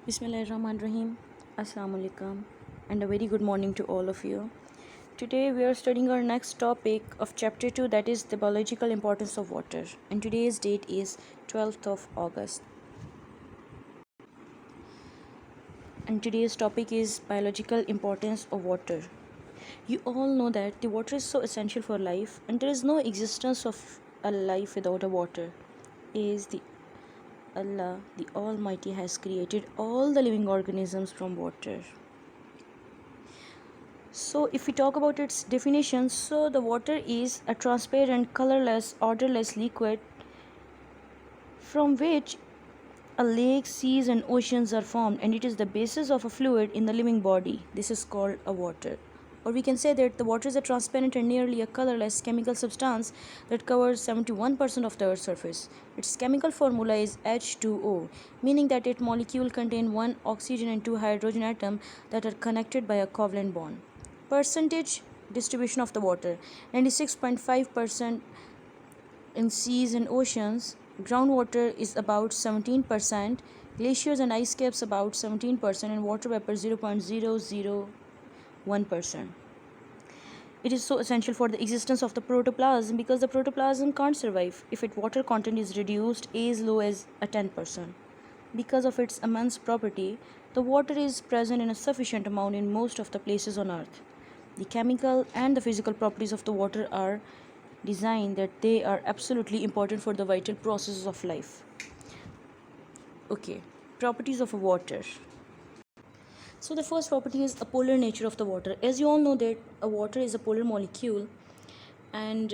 Bismillahirrahmanirrahim. Assalamu alaikum and a very good morning to all of you. Today we are studying our next topic of chapter 2, that is the biological importance of water, and today's date is 12th of August. And today's topic is biological importance of water. You all know that the water is so essential for life and there is no existence of a life without a water. Is the Allah, the Almighty, has created all the living organisms from water. So if we talk about its definition, so the water is a transparent, colorless, odorless liquid from which a lake, seas and oceans are formed, and it is the basis of a fluid in the living body. This is called a water. Or we can say that the water is a transparent and nearly a colorless chemical substance that covers 71% of the Earth's surface. Its chemical formula is H2O, meaning that its molecule contain one oxygen and two hydrogen atoms that are connected by a covalent bond. Percentage distribution of the water: 96.5% in seas and oceans. Groundwater is about 17%, glaciers and ice caps about 17%, and water vapor 0.001%. It is so essential for the existence of the protoplasm because the protoplasm can't survive if its water content is reduced as low as 10%. Because of its immense property, the water is present in a sufficient amount in most of the places on Earth. The chemical and the physical properties of the water are designed that they are absolutely important for the vital processes of life. Okay, properties of water. So the first property is a polar nature of the water. As you all know that a water is a polar molecule, and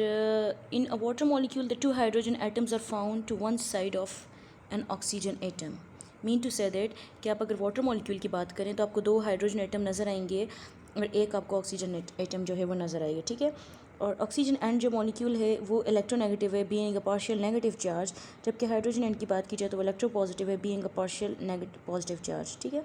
in a water molecule the two hydrogen atoms are found to one side of an oxygen atom. Mean to say that कि आप अगर water molecule की बात करें तो आपको दो hydrogen atom नज़र आएंगे और एक आपको ऑक्सीजन एटम जो है वो नज़र आएगा, ठीक है। और ऑक्सीजन एंड जो मॉलिक्यूल है वो इलेक्ट्रोनेगेटिव है, being a partial negative charge, जबकि हाइड्रोजन एंड की बात की जाए तो वो इलेक्ट्रो पॉजिटिव है, being a partial negative positive charge, ठीक है।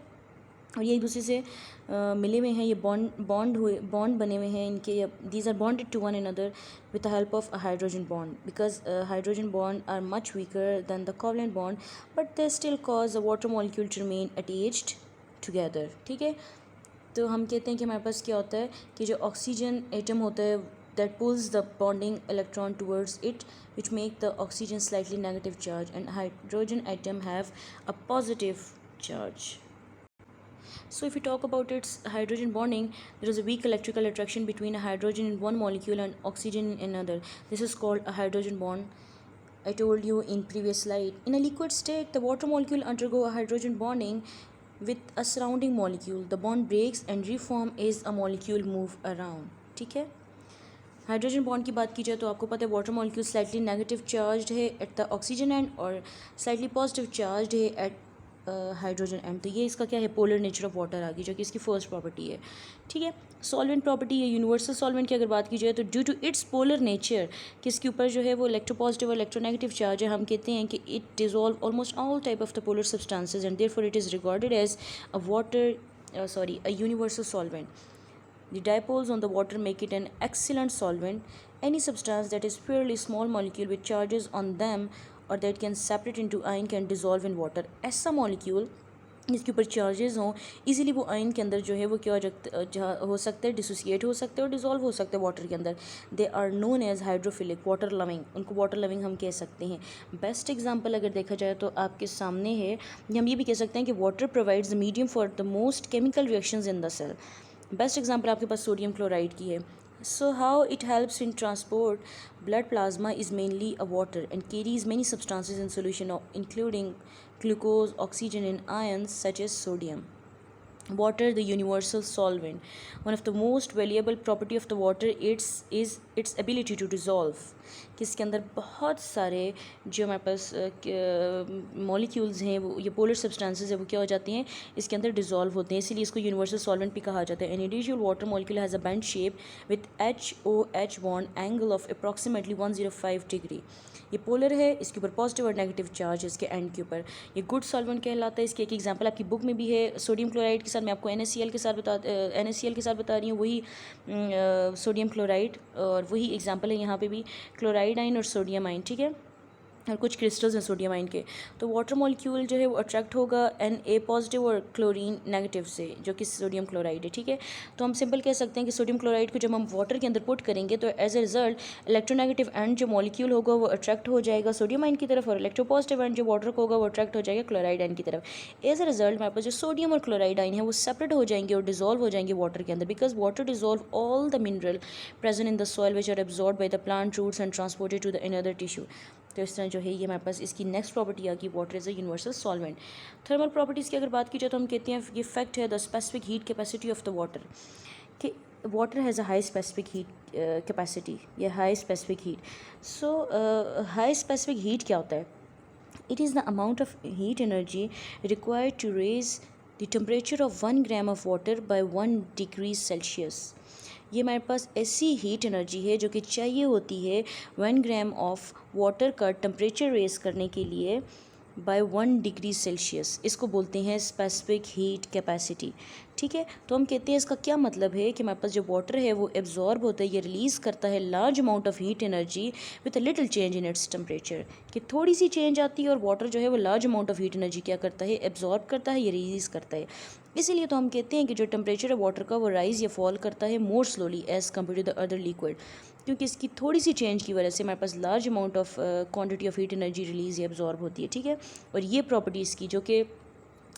और ये एक दूसरे से मिले हुए हैं, ये बॉन्ड बने हुए हैं इनके, these are bonded to one another with the help of a hydrogen bond because hydrogen bond are much weaker than the covalent bond, but they still cause the water molecule to remain attached together, ठीक है। तो हम कहते हैं कि हमारे पास क्या होता है कि जो ऑक्सीजन एटम होता है that pulls the bonding electron towards it, which make the oxygen slightly negative charge, and hydrogen atom have a positive charge. So if we talk about its hydrogen bonding, there is a weak electrical attraction between a hydrogen in one molecule and oxygen in another. This is called a hydrogen bond. I told you in previous slide. In a liquid state, the water molecule undergo a hydrogen bonding with a surrounding molecule. The bond breaks and reform as a molecule move around. ठीक है। Hydrogen bond की बात की जाए तो आपको पता है water molecule slightly negative charge है एट द ऑक्सीजन एंड और स्लाइटली पॉजिटिव चार्ज है एट हाइड्रोजन एंड। तो ये इसका क्या है, पोलर नेचर ऑफ वाटर आ गई, जो कि इसकी फर्स्ट प्रॉपर्टी है, ठीक है। सॉल्वेंट प्रॉपर्टी है, यूनिवर्सल सॉल्वेंट की अगर बात की जाए तो due to its polar nature, किसके ऊपर जो है वो इलेक्ट्रोपॉजिटिव और इलेक्ट्रोनेगेटिव चार्ज है, हम कहते हैं कि it dissolve almost all type of the polar substances and therefore it is regarded as a a universal solvent. The dipoles on the water make it an excellent solvent. Any substance that is purely small molecule with charges on them or that can separate into ion can dissolve in water. ऐसा molecule जिसके ऊपर charges हों easily वो ion के अंदर जो है वो क्या हो सकता है, डिसोसिएट हो सकते हैं और डिज़ोल्व हो सकते हैं वाटर के अंदर। They are known as hydrophilic, water loving, उनको वाटर लविंग हम कह सकते हैं। बेस्ट एग्जांपल अगर देखा जाए तो आपके सामने है, हम ये भी कह सकते हैं कि water provides the medium for the most chemical reactions in the cell. Best example आपके पास सोडियम क्लोराइड की है। So how it helps in transport blood plasma is mainly a water and carries many substances in solution including glucose, oxygen and ions such as sodium. Water, the universal solvent. One of the most valuable property of the water is its ability to dissolve. किसके अंदर बहुत सारे जो हमारे पास molecules हैं वो ये polar substances है वो क्या हो जाती हैं, इसके अंदर डिज़ोल्व होते हैं, इसीलिए इसको यूनिवर्सल सॉल्वेंट भी कहा जाता है। An individual water molecule has a bend shape with HOH bond angle of approximately 105 degree. ये पोलर है, इसके ऊपर पॉजिटिव और नेगेटिव चार्ज है इसके एंड के ऊपर। ये गुड सॉल्वेंट कहलाता है। इसकी एक एग्जांपल आपकी बुक में भी है, सोडियम क्लोराइड के साथ मैं आपको NaCl के साथ बता रही हूँ, वही सोडियम क्लोराइड, और वही एग्जांपल है यहाँ पे भी, क्लोराइड आइन और सोडियम आइन, ठीक है। और कुछ क्रिस्टल्स हैं सोडियम आयन के। तो वाटर मॉलिक्यूल जो है वो अट्रैक्ट होगा Na पॉजिटिव और क्लोरीन नेगेटिव से, जो कि सोडियम क्लोराइड है, ठीक है। तो हम सिंपल कह सकते हैं कि सोडियम क्लोराइड को जब हम वाटर के अंदर पुट करेंगे तो as a result electronegative and जो मॉलिक्यूल होगा वो अट्रैक्ट हो जाएगा सोडियम आयन की तरफ, और इलेक्ट्रोपॉजिटिव एंड जो वाटर को होगा वो अट्रैक्ट हो जाएगा क्लोराइड आयन की तरफ। एज ए रिजल्ट हमारे पास जो सोडियम और क्लोराइड आयन है वो सेपरेट हो जाएंगे और डिजोल्व हो जाएंगे वाटर के अंदर, because water dissolve all the mineral present in the soil which are absorb by the plant roots and transported to the another tissue. तो इस तरह जो है ये हमारे पास इसकी नेक्स्ट प्रॉपर्टी आ गई, water is a universal solvent. Thermal properties की अगर बात की जाए तो हम कहते हैं ये फैक्ट है the specific heat capacity of the water, कि water has a high specific heat capacity या high specific heat. So high specific heat क्या होता है? It is the amount of heat energy required to raise the temperature of 1 gram of water by 1 degree Celsius. ये हमारे पास ऐसी heat energy है जो कि चाहिए होती है 1 ग्राम ऑफ वाटर का टेम्परेचर रेज करने के लिए बाय 1 डिग्री सेल्सियस। इसको बोलते हैं स्पेसिफिक हीट कैपेसिटी, ठीक है। तो हम कहते हैं इसका क्या मतलब है कि हमारे पास जो वाटर है वो एब्जॉर्ब होता है, ये रिलीज़ करता है large amount of heat energy with a little change in its temperature, कि थोड़ी सी चेंज आती है और वाटर जो है वो large amount of heat energy क्या करता है, एब्जॉर्ब करता है, ये रिलीज़ करता है। इसीलिए तो हम कहते हैं कि जो टेम्परेचर है वाटर का वो राइज़ या फॉल करता है more slowly as compare to the other liquid, क्योंकि इसकी थोड़ी सी चेंज की वजह से हमारे पास large amount of quantity of heat energy release या एब्जॉर्ब होती है, ठीक है। और ये प्रॉपर्टीज़ की जो कि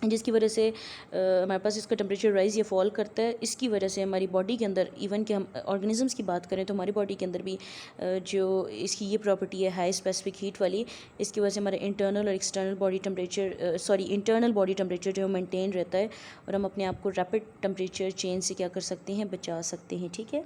जिसकी वजह से हमारे पास इसका टेम्परेचर राइज़ या फॉल करता है, इसकी वजह से हमारी बॉडी के अंदर, इवन कि हम ऑर्गेनिजम्स की बात करें तो हमारी बॉडी के अंदर भी जो इसकी ये प्रॉपर्टी है हाई स्पेसिफिक हीट वाली, इसकी वजह से हमारा इंटरनल और external body temperature internal body temperature जो है मेंटेन रहता है, और हम अपने आप को रैपिड टेम्परेचर चेंज से क्या कर सकते हैं, बचा सकते हैं, ठीक है।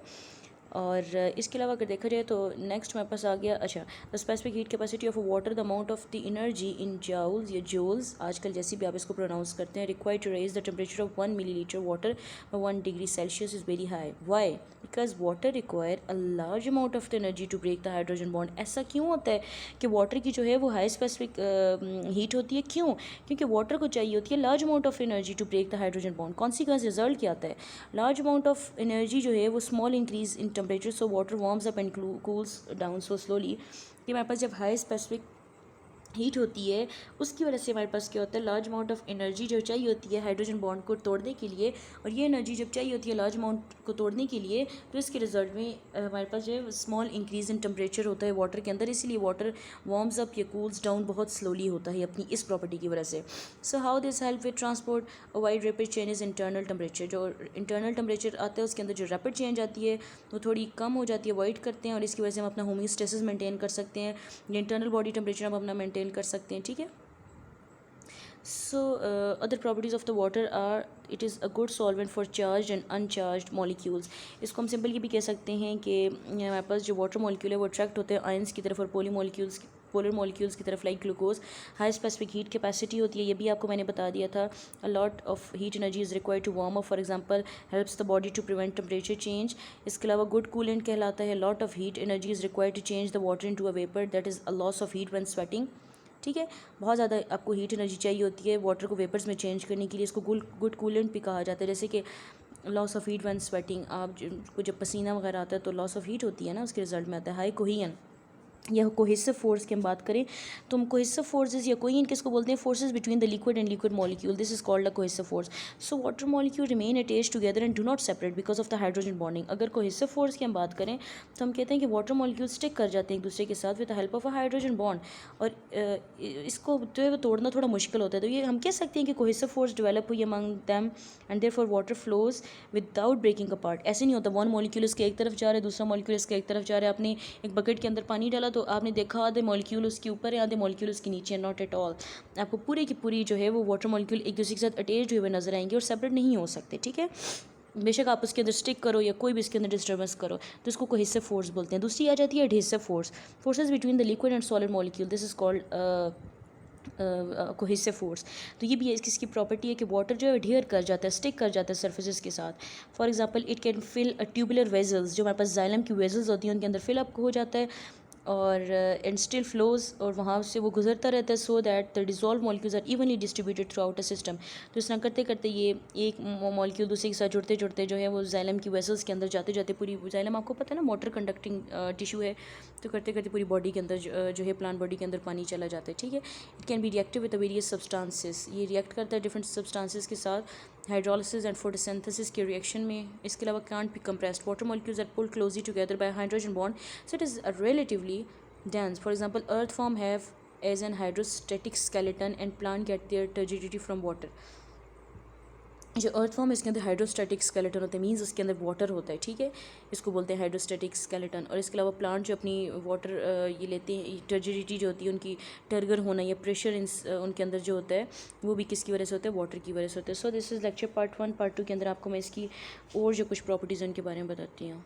और इसके अलावा अगर देखा जाए तो नेक्स्ट हमारे पास आ गया, अच्छा, the specific heat capacity of water, the amount of the energy in joules या जूल्स, आजकल जैसे भी आप इसको प्रोनाउंस करते हैं, required to raise the temperature of 1 millilitre water 1 degree Celsius is very high. Why? Because water require a large amount of the energy to break the hydrogen bond. ऐसा क्यों होता है कि वाटर की जो है वो हाई स्पेसिफिक हीट होती है? क्यों? क्योंकि वाटर को चाहिए होती है large amount of energy to break the hydrogen bond. Consequence result क्या आता है? लार्ज अमाउंट ऑफ एनर्जी जो है वो small increase in temperature, so water warms up and cools down so slowly, कि हमारे पास जब हाई स्पेसिफिक हीट होती है उसकी वजह से हमारे पास क्या होता है, लार्ज अमाउंट ऑफ एनर्जी जो चाहिए होती है हाइड्रोजन बॉन्ड को तोड़ने के लिए, और ये एनर्जी जब चाहिए होती है लार्ज अमाउंट को तोड़ने के लिए, तो इसके रिजल्ट में हमारे पास जो है स्मॉल इंक्रीज इन टेम्परेचर होता है वाटर के अंदर, इसीलिए वाटर वार्म्स अप या कूल्स डाउन बहुत स्लोली होता है अपनी इस प्रॉपर्टी की वजह से। So how this help with transport a wide rapid changes internal temperature. जो इंटरनल टेम्परेचर आता है उसके अंदर जो रैपिड चेंज आती है वो थोड़ी कम हो जाती है, अवॉइड करते हैं, और इसकी वजह से हम अपना होमियोस्टेसिस मेंटेन कर सकते हैं, इंटरनल बॉडी टेम्परेचर हम अपना मेंटेन कर सकते हैं, ठीक है। So other properties of the water are it is a good solvent for charged and uncharged molecules। इसको हम सिंपल ये भी कह सकते हैं कि हमारे पास जो वाटर मॉलिक्यूल है वो अट्रैक्ट होते हैं आयंस की तरफ और पोलर मॉलिक्यूल्स की तरफ, like glucose. High specific heat capacity होती है, ये भी आपको मैंने बता दिया था। A lot of heat energy is required to warm up, for example helps the body to prevent temperature change. इसके अलावा गुड कूलेंट कहलाता है। Lot of heat energy is required to change the water into a vapour, that is a loss of heat when sweating, ठीक है। बहुत ज़्यादा आपको heat energy चाहिए होती है वाटर को वेपर्स में चेंज करने के लिए, इसको गुड कूलेंट भी कहा जाता है। जैसे कि loss of heat when sweating, आपको जब पसीना वगैरह आता है तो लॉस ऑफ हीट होती है ना, उसके रिजल्ट में आता है हाई कोहियन या कोहेसिव फोर्स की हम बात करें तो हम कोहेसिव फोर्सेस या कोहेसिव किसको बोलते हैं, forces between the liquid and liquid molecule, this is called a cohesive force. So water molecule remain attached together and do not separate because of the hydrogen bonding. अगर cohesive force की हम बात करें तो हम कहते हैं कि वाटर मॉलिक्यूल स्टिक कर जाते हैं एक दूसरे के साथ with the help of a hydrogen bond, और इसको जो है वो तोड़ना थोड़ा मुश्किल होता है। तो ये हम कह सकते हैं कि कोहेसिव फोर्स डेवलप हुई among them and therefore water flows without breaking apart. ऐसे नहीं होता वन मॉलिक्यूल इसके एक तरफ जा रहा है, दूसरा मॉलिक्यूल इसके एक तरफ जा रहा है। आपने एक बकेट के अंदर पानी डाला तो आपने देखा आधे मॉलिक्यूल उसके ऊपर है, आधे मॉलिक्यूल उसके नीचे, नॉट एट ऑल। आपको पूरी की पूरी जो है वो वाटर मॉलिक्यूल एक दूसरे के साथ अटैच्ड हुए नजर आएंगे और सेपरेट नहीं हो सकते, ठीक है। बेशक आप उसके अंदर स्टिक करो या कोई भी इसके अंदर डिस्टर्बेंस करो तो इसको कोहेसिव फोर्स बोलते हैं। दूसरी आ जाती है adhesive force, forces between the liquid and solid molecule, this is called cohesive force. तो ये भी है इसकी प्रॉपर्टी है कि वाटर जो है एडहियर कर जाता है, स्टिक कर जाता है सर्फेसिस के साथ। For example it can fill a tubular vessels, जो हमारे पास जाइलम की वेजल्स होती हैं उनके अंदर फिल अप हो जाता है और एंड स्टिल फ्लोज, और वहाँ से वो गुजरता रहता है, so that the dissolve molecules are evenly distributed throughout a system. तो इस तरह करते करते ये एक मॉलिक्यूल दूसरे के साथ जुड़ते जुड़ते जो है वो जाइलम की वेसल्स के अंदर जाते जाते पूरी, जाइलम आपको पता है ना वाटर कंडक्टिंग टिश्यू है, तो करते करते पूरी बॉडी के अंदर जो है प्लांट बॉडी के अंदर पानी चला जाता है, ठीक है। It can be reactive with various substances, ये रिएक्ट करता है डिफरेंट सब्सटेंसेस के साथ हाइड्रोलिसिस एंड फोटोसिंथेसिस के रिएक्शन में। इसके अलावा can't be compressed, water molecules are pulled closely together by hydrogen bond, so it is relatively dense. For example, earth form have as an hydrostatic skeleton and plant get their turgidity from water. जो अर्थ form है इसके अंदर hydrostatic skeleton होता है, means उसके अंदर water होता है, ठीक है, इसको बोलते हैं हाइड्रोस्टैटिक स्केलेटन। और इसके अलावा प्लांट जो अपनी वाटर ये लेते हैं, टर्जिडिटी जो होती है उनकी, टर्गर होना या प्रेशर उनके अंदर जो होता है वो भी किसकी वजह से होता है, वाटर की वजह से होता है। So this is lecture part 1। Part 2 के अंदर आपको मैं इसकी और जो कुछ प्रॉपर्टीज़ हैं उनके बारे में बताती हूँ।